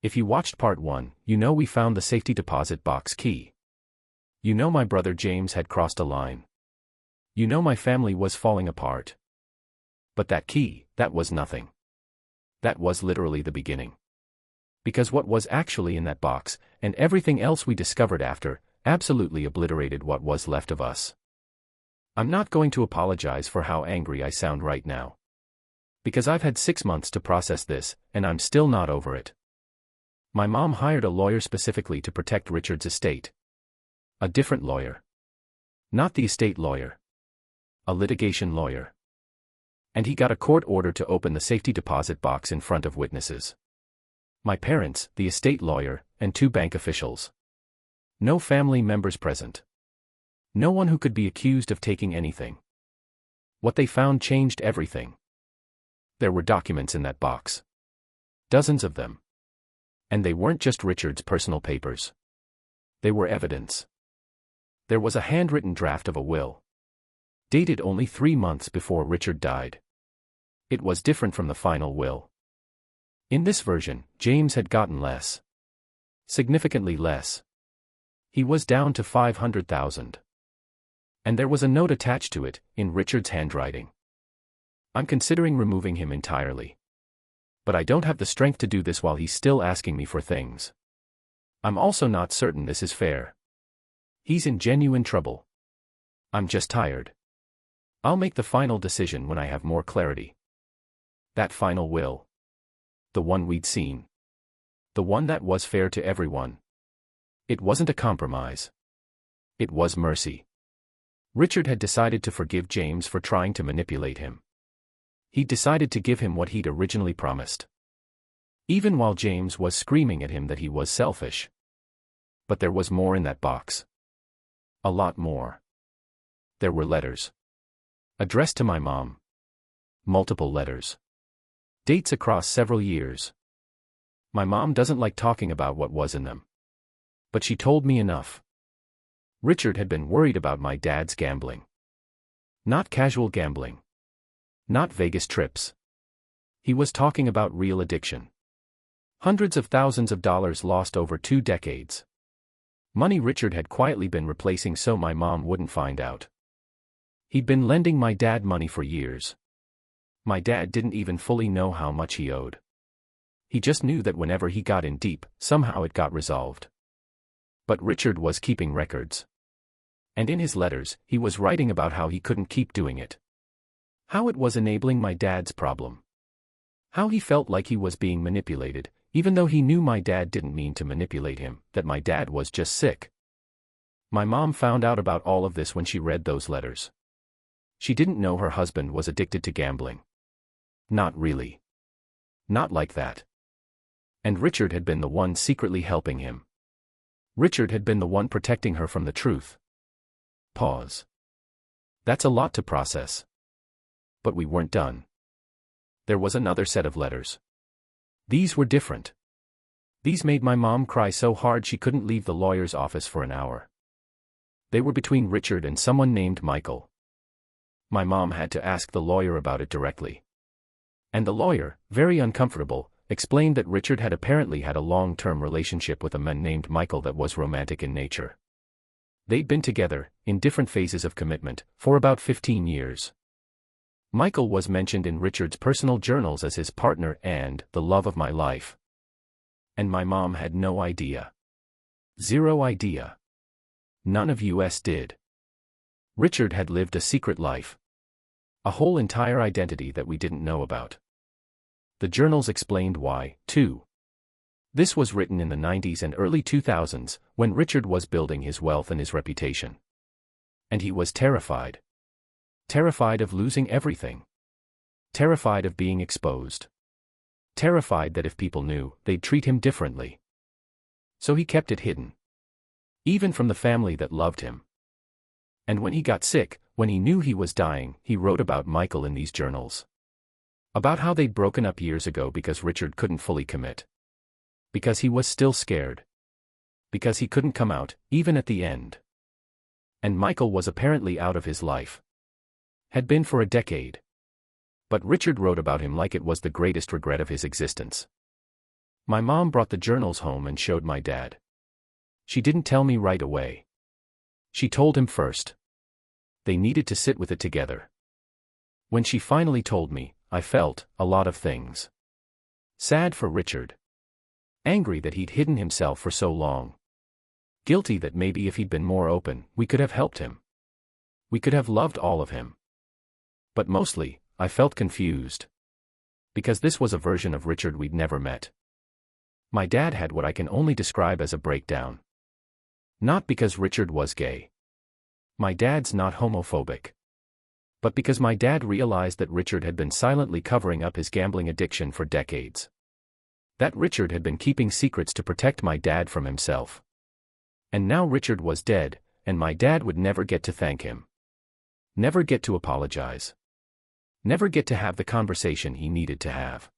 If you watched part 1, you know we found the safety deposit box key. You know my brother James had crossed a line. You know my family was falling apart. But that key, that was nothing. That was literally the beginning. Because what was actually in that box, and everything else we discovered after, absolutely obliterated what was left of us. I'm not going to apologize for how angry I sound right now. Because I've had 6 months to process this, and I'm still not over it. My mom hired a lawyer specifically to protect Richard's estate. A different lawyer. Not the estate lawyer. A litigation lawyer. And he got a court order to open the safety deposit box in front of witnesses. My parents, the estate lawyer, and 2 bank officials. No family members present. No one who could be accused of taking anything. What they found changed everything. There were documents in that box. Dozens of them. And they weren't just Richard's personal papers. They were evidence. There was a handwritten draft of a will. Dated only 3 months before Richard died. It was different from the final will. In this version, James had gotten less. Significantly less. He was down to $500,000. And there was a note attached to it, in Richard's handwriting. I'm considering removing him entirely. But I don't have the strength to do this while he's still asking me for things. I'm also not certain this is fair. He's in genuine trouble. I'm just tired. I'll make the final decision when I have more clarity. That final will. The one we'd seen. The one that was fair to everyone. It wasn't a compromise. It was mercy. Richard had decided to forgive James for trying to manipulate him. He'd decided to give him what he'd originally promised. Even while James was screaming at him that he was selfish. But there was more in that box. A lot more. There were letters. Addressed to my mom. Multiple letters. Dates across several years. My mom doesn't like talking about what was in them. But she told me enough. Richard had been worried about my dad's gambling. Not casual gambling. Not Vegas trips. He was talking about real addiction. Hundreds of thousands of dollars lost over 2 decades. Money Richard had quietly been replacing so my mom wouldn't find out. He'd been lending my dad money for years. My dad didn't even fully know how much he owed. He just knew that whenever he got in deep, somehow it got resolved. But Richard was keeping records. And in his letters, he was writing about how he couldn't keep doing it. How it was enabling my dad's problem. How he felt like he was being manipulated, even though he knew my dad didn't mean to manipulate him, that my dad was just sick. My mom found out about all of this when she read those letters. She didn't know her husband was addicted to gambling. Not really. Not like that. And Richard had been the one secretly helping him. Richard had been the one protecting her from the truth. Pause. That's a lot to process. But we weren't done. There was another set of letters. These were different. These made my mom cry so hard she couldn't leave the lawyer's office for an hour. They were between Richard and someone named Michael. My mom had to ask the lawyer about it directly. And the lawyer, very uncomfortable, explained that Richard had apparently had a long-term relationship with a man named Michael that was romantic in nature. They'd been together, in different phases of commitment, for about 15 years. Michael was mentioned in Richard's personal journals as his partner and the love of my life. And my mom had no idea. Zero idea. None of us did. Richard had lived a secret life. A whole entire identity that we didn't know about. The journals explained why, too. This was written in the 90s and early 2000s, when Richard was building his wealth and his reputation. And he was terrified. Terrified of losing everything. Terrified of being exposed. Terrified that if people knew, they'd treat him differently. So he kept it hidden. Even from the family that loved him. And when he got sick, when he knew he was dying, he wrote about Michael in these journals. About how they'd broken up years ago because Richard couldn't fully commit. Because he was still scared. Because he couldn't come out, even at the end. And Michael was apparently out of his life. Had been for a decade. But Richard wrote about him like it was the greatest regret of his existence. My mom brought the journals home and showed my dad. She didn't tell me right away. She told him first. They needed to sit with it together. When she finally told me, I felt a lot of things. Sad for Richard. Angry that he'd hidden himself for so long. Guilty that maybe if he'd been more open, we could have helped him. We could have loved all of him. But mostly, I felt confused. Because this was a version of Richard we'd never met. My dad had what I can only describe as a breakdown. Not because Richard was gay. My dad's not homophobic. But because my dad realized that Richard had been silently covering up his gambling addiction for decades. That Richard had been keeping secrets to protect my dad from himself. And now Richard was dead, and my dad would never get to thank him. Never get to apologize. Never get to have the conversation he needed to have.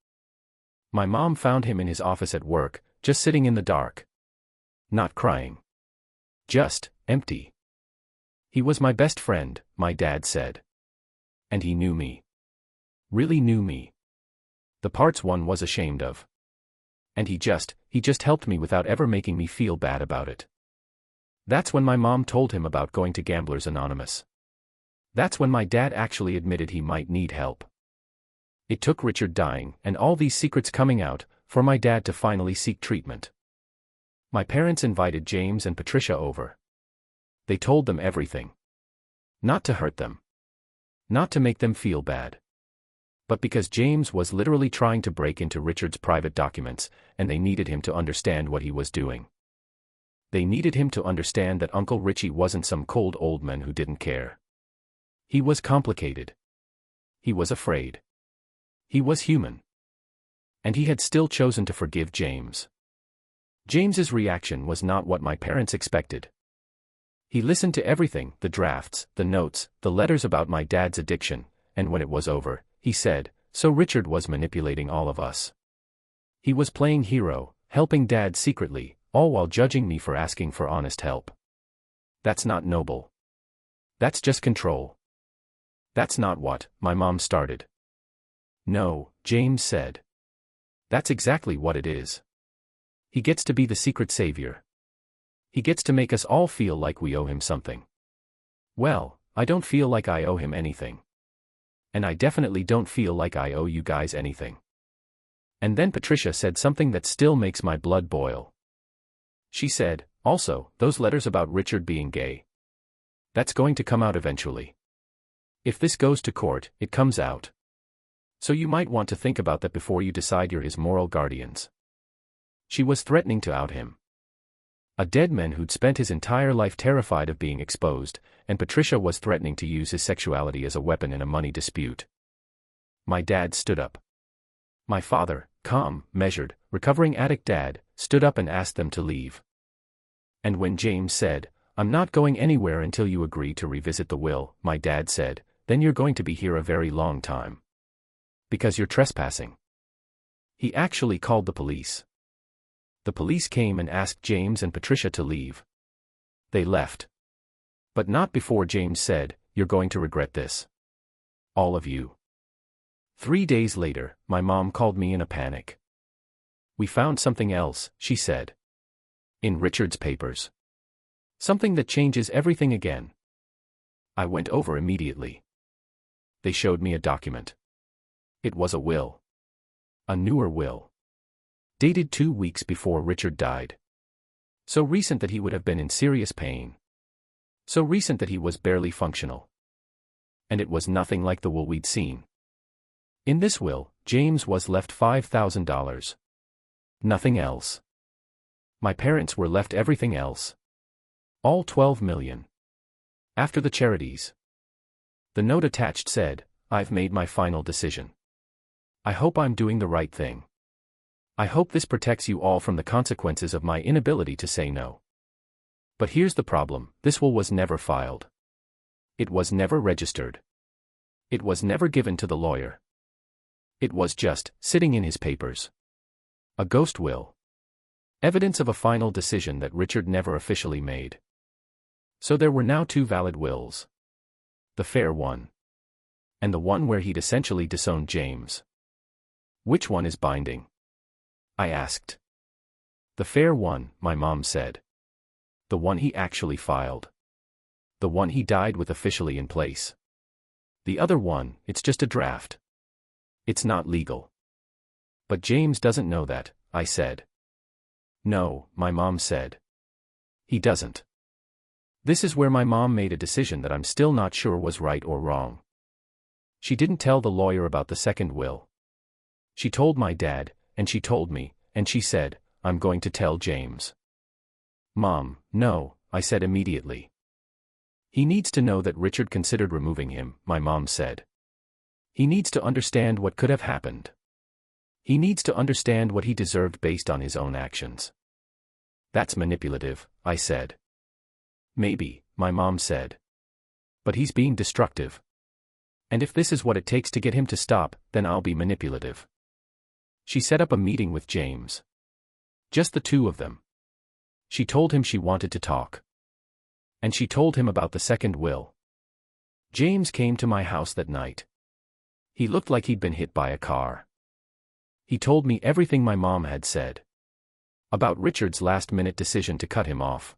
My mom found him in his office at work, just sitting in the dark. Not crying. Just empty. He was my best friend, my dad said. And he knew me. Really knew me. The parts one was ashamed of. And he just helped me without ever making me feel bad about it. That's when my mom told him about going to Gamblers Anonymous. That's when my dad actually admitted he might need help. It took Richard dying and all these secrets coming out for my dad to finally seek treatment. My parents invited James and Patricia over. They told them everything. Not to hurt them. Not to make them feel bad. But because James was literally trying to break into Richard's private documents, and they needed him to understand what he was doing. They needed him to understand that Uncle Richie wasn't some cold old man who didn't care. He was complicated. He was afraid. He was human. And he had still chosen to forgive James. James's reaction was not what my parents expected. He listened to everything, the drafts, the notes, the letters about my dad's addiction, and when it was over, he said, so Richard was manipulating all of us. He was playing hero, helping Dad secretly, all while judging me for asking for honest help. That's not noble. That's just control. That's not what my mom started. No, James said. That's exactly what it is. He gets to be the secret savior. He gets to make us all feel like we owe him something. Well, I don't feel like I owe him anything. And I definitely don't feel like I owe you guys anything. And then Patricia said something that still makes my blood boil. She said, also, those letters about Richard being gay. That's going to come out eventually. If this goes to court, it comes out. So you might want to think about that before you decide you're his moral guardians. She was threatening to out him. A dead man who'd spent his entire life terrified of being exposed, and Patricia was threatening to use his sexuality as a weapon in a money dispute. My dad stood up. My father, calm, measured, recovering addict dad, stood up and asked them to leave. And when James said, I'm not going anywhere until you agree to revisit the will, my dad said, then you're going to be here a very long time. Because you're trespassing. He actually called the police. The police came and asked James and Patricia to leave. They left. But not before James said, you're going to regret this. All of you. 3 days later, my mom called me in a panic. We found something else, she said. In Richard's papers. Something that changes everything again. I went over immediately. They showed me a document. It was a will. A newer will. Dated 2 weeks before Richard died. So recent that he would have been in serious pain. So recent that he was barely functional. And it was nothing like the will we'd seen. In this will, James was left $5,000. Nothing else. My parents were left everything else. All $12 million. After the charities. The note attached said, I've made my final decision. I hope I'm doing the right thing. I hope this protects you all from the consequences of my inability to say no. But here's the problem, this will was never filed. It was never registered. It was never given to the lawyer. It was just sitting in his papers. A ghost will. Evidence of a final decision that Richard never officially made. So there were now 2 valid wills. The fair one. And the one where he'd essentially disowned James. Which one is binding? I asked. The fair one, my mom said. The one he actually filed. The one he died with officially in place. The other one, it's just a draft. It's not legal. But James doesn't know that, I said. No, my mom said. He doesn't. This is where my mom made a decision that I'm still not sure was right or wrong. She didn't tell the lawyer about the second will. She told my dad, and she told me, and she said, I'm going to tell James. Mom, no, I said immediately. He needs to know that Richard considered removing him, my mom said. He needs to understand what could have happened. He needs to understand what he deserved based on his own actions. That's manipulative, I said. Maybe, my mom said. But he's being destructive. And if this is what it takes to get him to stop, then I'll be manipulative. She set up a meeting with James. Just the two of them. She told him she wanted to talk. And she told him about the second will. James came to my house that night. He looked like he'd been hit by a car. He told me everything my mom had said. About Richard's last-minute decision to cut him off.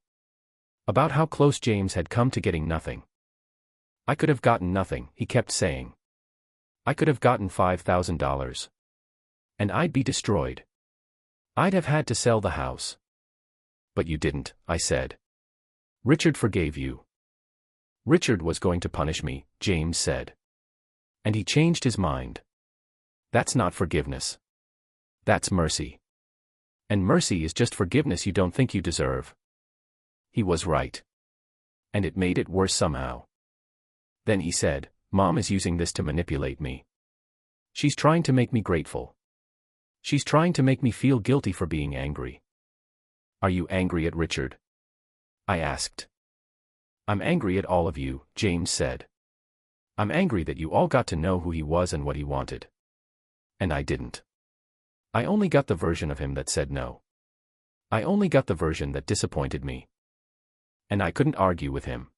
About how close James had come to getting nothing. I could have gotten nothing, he kept saying. I could have gotten $5,000. And I'd be destroyed. I'd have had to sell the house. But you didn't, I said. Richard forgave you. Richard was going to punish me, James said. And he changed his mind. That's not forgiveness. That's mercy. And mercy is just forgiveness you don't think you deserve. He was right. And it made it worse somehow. Then he said, Mom is using this to manipulate me. She's trying to make me grateful. She's trying to make me feel guilty for being angry. Are you angry at Richard? I asked. I'm angry at all of you, James said. I'm angry that you all got to know who he was and what he wanted. And I didn't. I only got the version of him that said no. I only got the version that disappointed me. And I couldn't argue with him.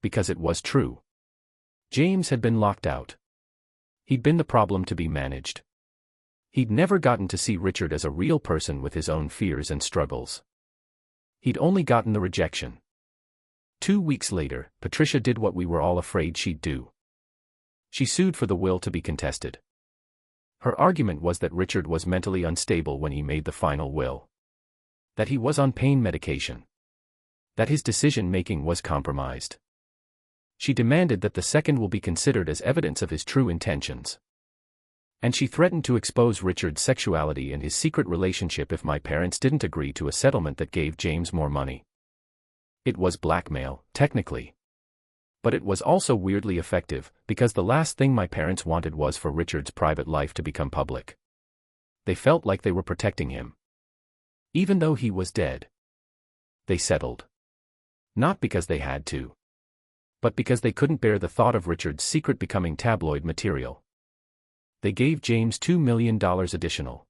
Because it was true. James had been locked out. He'd been the problem to be managed. He'd never gotten to see Richard as a real person with his own fears and struggles. He'd only gotten the rejection. 2 weeks later, Patricia did what we were all afraid she'd do. She sued for the will to be contested. Her argument was that Richard was mentally unstable when he made the final will. That he was on pain medication. That his decision-making was compromised. She demanded that the second will be considered as evidence of his true intentions. And she threatened to expose Richard's sexuality and his secret relationship if my parents didn't agree to a settlement that gave James more money. It was blackmail, technically. But it was also weirdly effective, because the last thing my parents wanted was for Richard's private life to become public. They felt like they were protecting him. Even though he was dead. They settled. Not because they had to. But because they couldn't bear the thought of Richard's secret becoming tabloid material. They gave James $2 million additional.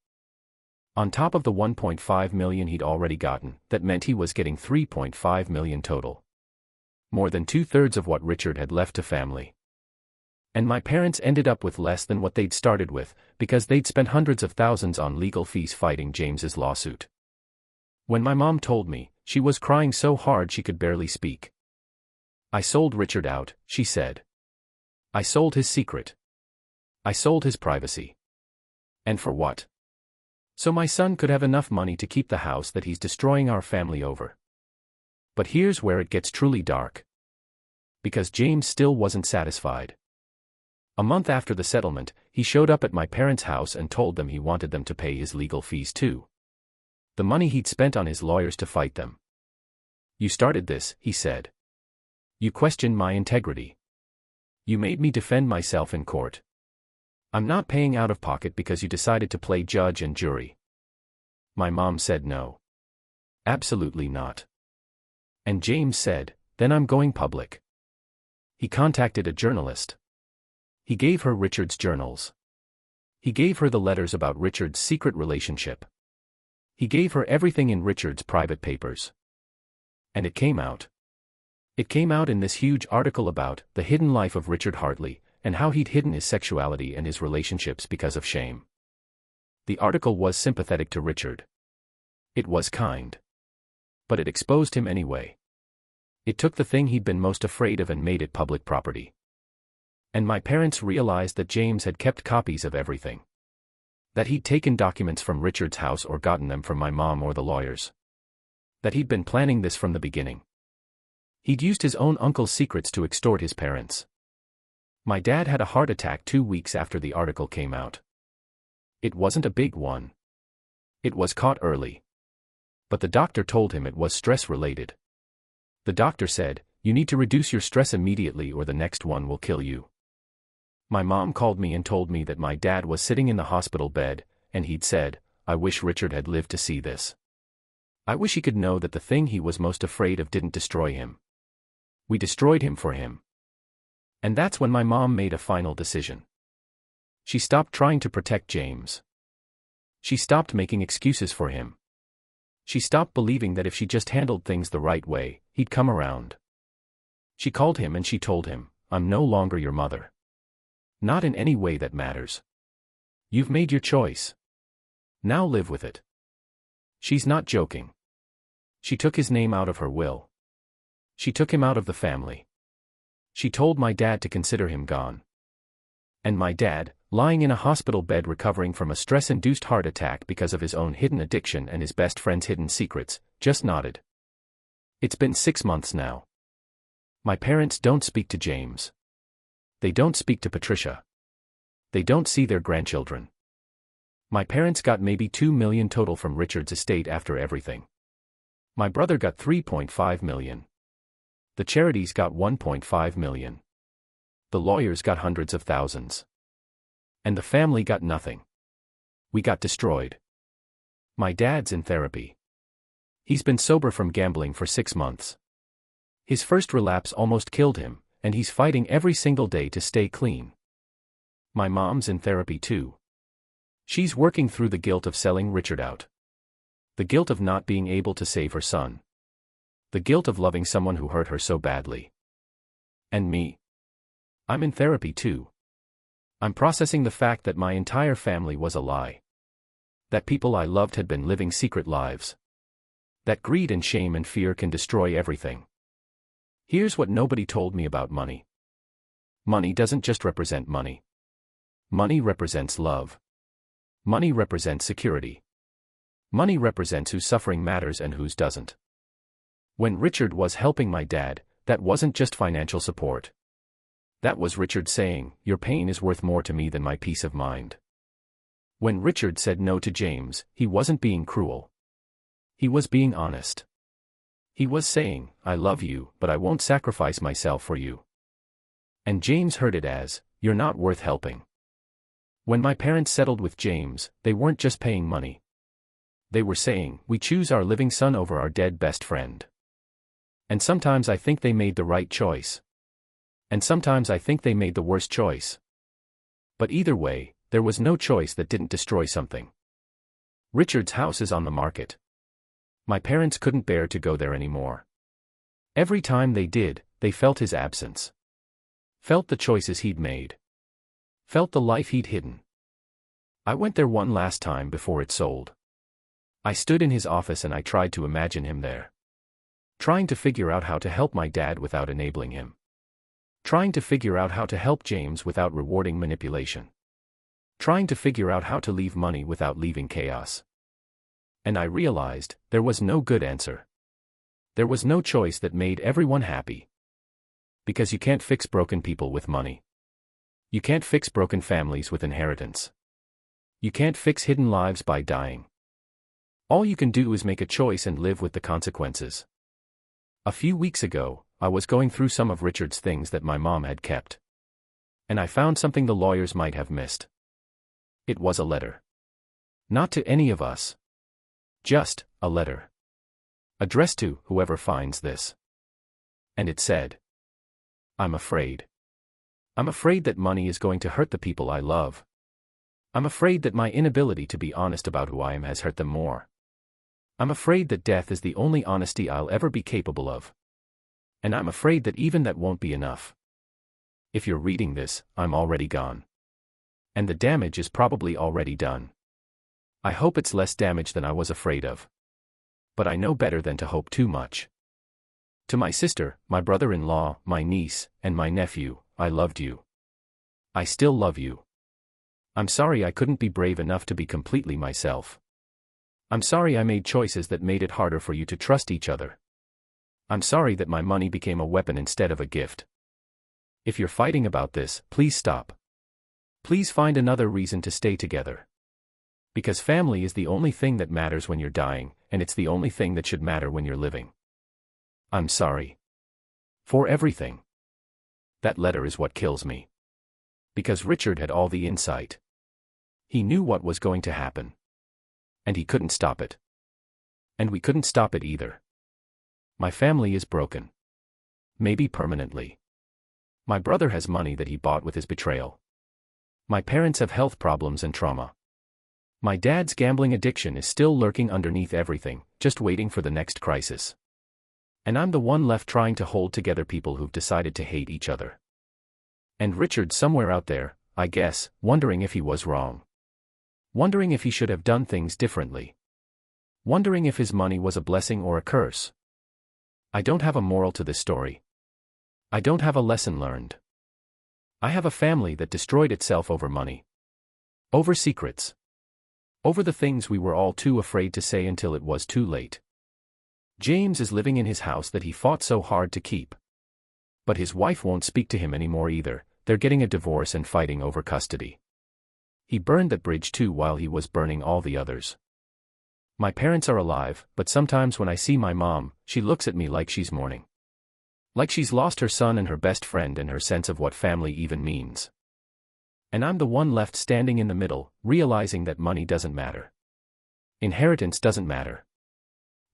On top of the $1.5 million he'd already gotten, that meant he was getting $3.5 million total. More than 2/3 of what Richard had left to family. And my parents ended up with less than what they'd started with, because they'd spent hundreds of thousands on legal fees fighting James's lawsuit. When my mom told me, she was crying so hard she could barely speak. I sold Richard out, she said. I sold his secret. I sold his privacy. And for what? So my son could have enough money to keep the house that he's destroying our family over. But here's where it gets truly dark. Because James still wasn't satisfied. A month after the settlement, he showed up at my parents' house and told them he wanted them to pay his legal fees too. The money he'd spent on his lawyers to fight them. You started this, he said. You questioned my integrity. You made me defend myself in court. I'm not paying out of pocket because you decided to play judge and jury. My mom said no. Absolutely not. And James said, then I'm going public. He contacted a journalist. He gave her Richard's journals. He gave her the letters about Richard's secret relationship. He gave her everything in Richard's private papers. And it came out. It came out in this huge article about the hidden life of Richard Hartley, and how he'd hidden his sexuality and his relationships because of shame. The article was sympathetic to Richard. It was kind. But it exposed him anyway. It took the thing he'd been most afraid of and made it public property. And my parents realized that James had kept copies of everything. That he'd taken documents from Richard's house or gotten them from my mom or the lawyers. That he'd been planning this from the beginning. He'd used his own uncle's secrets to extort his parents. My dad had a heart attack 2 weeks after the article came out. It wasn't a big one. It was caught early. But the doctor told him it was stress-related. The doctor said, "You need to reduce your stress immediately or the next one will kill you." My mom called me and told me that my dad was sitting in the hospital bed, and he'd said, "I wish Richard had lived to see this. I wish he could know that the thing he was most afraid of didn't destroy him. We destroyed him for him." And that's when my mom made a final decision. She stopped trying to protect James. She stopped making excuses for him. She stopped believing that if she just handled things the right way, he'd come around. She called him and she told him, "I'm no longer your mother. Not in any way that matters. You've made your choice. Now live with it." She's not joking. She took his name out of her will. She took him out of the family. She told my dad to consider him gone. And my dad, lying in a hospital bed recovering from a stress-induced heart attack because of his own hidden addiction and his best friend's hidden secrets, just nodded. It's been 6 months now. My parents don't speak to James. They don't speak to Patricia. They don't see their grandchildren. My parents got maybe $2 million total from Richard's estate after everything. My brother got $3.5 million. The charities got $1.5 million. The lawyers got hundreds of thousands. And the family got nothing. We got destroyed. My dad's in therapy. He's been sober from gambling for 6 months. His first relapse almost killed him, and he's fighting every single day to stay clean. My mom's in therapy too. She's working through the guilt of selling Richard out. The guilt of not being able to save her son. The guilt of loving someone who hurt her so badly. And me. I'm in therapy too. I'm processing the fact that my entire family was a lie. That people I loved had been living secret lives. That greed and shame and fear can destroy everything. Here's what nobody told me about money. Money doesn't just represent money. Money represents love. Money represents security. Money represents whose suffering matters and whose doesn't. When Richard was helping my dad, that wasn't just financial support. That was Richard saying, "Your pain is worth more to me than my peace of mind." When Richard said no to James, he wasn't being cruel. He was being honest. He was saying, "I love you, but I won't sacrifice myself for you." And James heard it as, "You're not worth helping." When my parents settled with James, they weren't just paying money. They were saying, "We choose our living son over our dead best friend." And sometimes I think they made the right choice. And sometimes I think they made the worst choice. But either way, there was no choice that didn't destroy something. Richard's house is on the market. My parents couldn't bear to go there anymore. Every time they did, they felt his absence. Felt the choices he'd made. Felt the life he'd hidden. I went there one last time before it sold. I stood in his office and I tried to imagine him there. Trying to figure out how to help my dad without enabling him. Trying to figure out how to help James without rewarding manipulation. Trying to figure out how to leave money without leaving chaos. And I realized, there was no good answer. There was no choice that made everyone happy. Because you can't fix broken people with money. You can't fix broken families with inheritance. You can't fix hidden lives by dying. All you can do is make a choice and live with the consequences. A few weeks ago, I was going through some of Richard's things that my mom had kept. And I found something the lawyers might have missed. It was a letter. Not to any of us. Just a letter. Addressed to whoever finds this. And it said, "I'm afraid. I'm afraid that money is going to hurt the people I love. I'm afraid that my inability to be honest about who I am has hurt them more. I'm afraid that death is the only honesty I'll ever be capable of. And I'm afraid that even that won't be enough. If you're reading this, I'm already gone. And the damage is probably already done. I hope it's less damage than I was afraid of. But I know better than to hope too much. To my sister, my brother-in-law, my niece, and my nephew, I loved you. I still love you. I'm sorry I couldn't be brave enough to be completely myself. I'm sorry I made choices that made it harder for you to trust each other. I'm sorry that my money became a weapon instead of a gift. If you're fighting about this, please stop. Please find another reason to stay together. Because family is the only thing that matters when you're dying, and it's the only thing that should matter when you're living. I'm sorry. For everything. That letter is what kills me. Because Richard had all the insight. He knew what was going to happen. And he couldn't stop it. And we couldn't stop it either. My family is broken. Maybe permanently. My brother has money that he bought with his betrayal. My parents have health problems and trauma. My dad's gambling addiction is still lurking underneath everything, just waiting for the next crisis. And I'm the one left trying to hold together people who've decided to hate each other. And Richard's somewhere out there, I guess, wondering if he was wrong. Wondering if he should have done things differently. Wondering if his money was a blessing or a curse. I don't have a moral to this story. I don't have a lesson learned. I have a family that destroyed itself over money. Over secrets. Over the things we were all too afraid to say until it was too late. James is living in his house that he fought so hard to keep. But his wife won't speak to him anymore either, they're getting a divorce and fighting over custody. He burned that bridge too while he was burning all the others. My parents are alive, but sometimes when I see my mom, she looks at me like she's mourning. Like she's lost her son and her best friend and her sense of what family even means. And I'm the one left standing in the middle, realizing that money doesn't matter. Inheritance doesn't matter.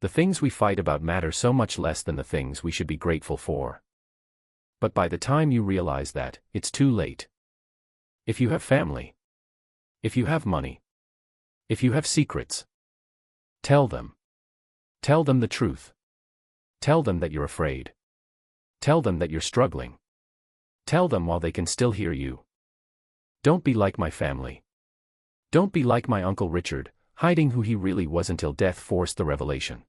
The things we fight about matter so much less than the things we should be grateful for. But by the time you realize that, it's too late. If you have family. If you have money. If you have secrets. Tell them. Tell them the truth. Tell them that you're afraid. Tell them that you're struggling. Tell them while they can still hear you. Don't be like my family. Don't be like my Uncle Richard, hiding who he really was until death forced the revelation.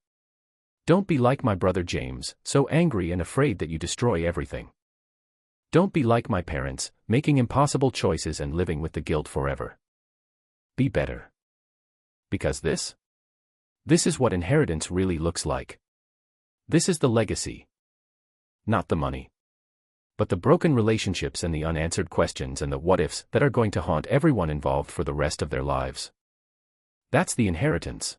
Don't be like my brother James, so angry and afraid that you destroy everything. Don't be like my parents, making impossible choices and living with the guilt forever. Be better. Because this is what inheritance really looks like. This is the legacy. Not the money. But the broken relationships and the unanswered questions and the what-ifs that are going to haunt everyone involved for the rest of their lives. That's the inheritance.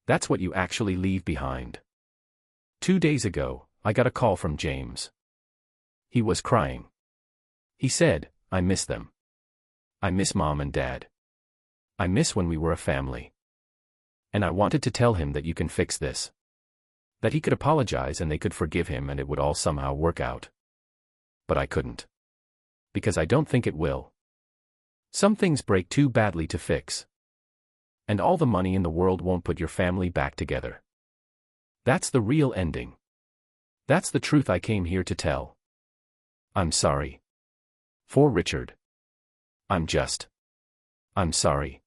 That's what you actually leave behind. 2 days ago, I got a call from James. He was crying. He said, I miss them. I miss Mom and Dad. I miss when we were a family. And I wanted to tell him that you can fix this. That he could apologize and they could forgive him and it would all somehow work out. But I couldn't. Because I don't think it will. Some things break too badly to fix. And all the money in the world won't put your family back together. That's the real ending. That's the truth I came here to tell. I'm sorry. For Richard. I'm sorry.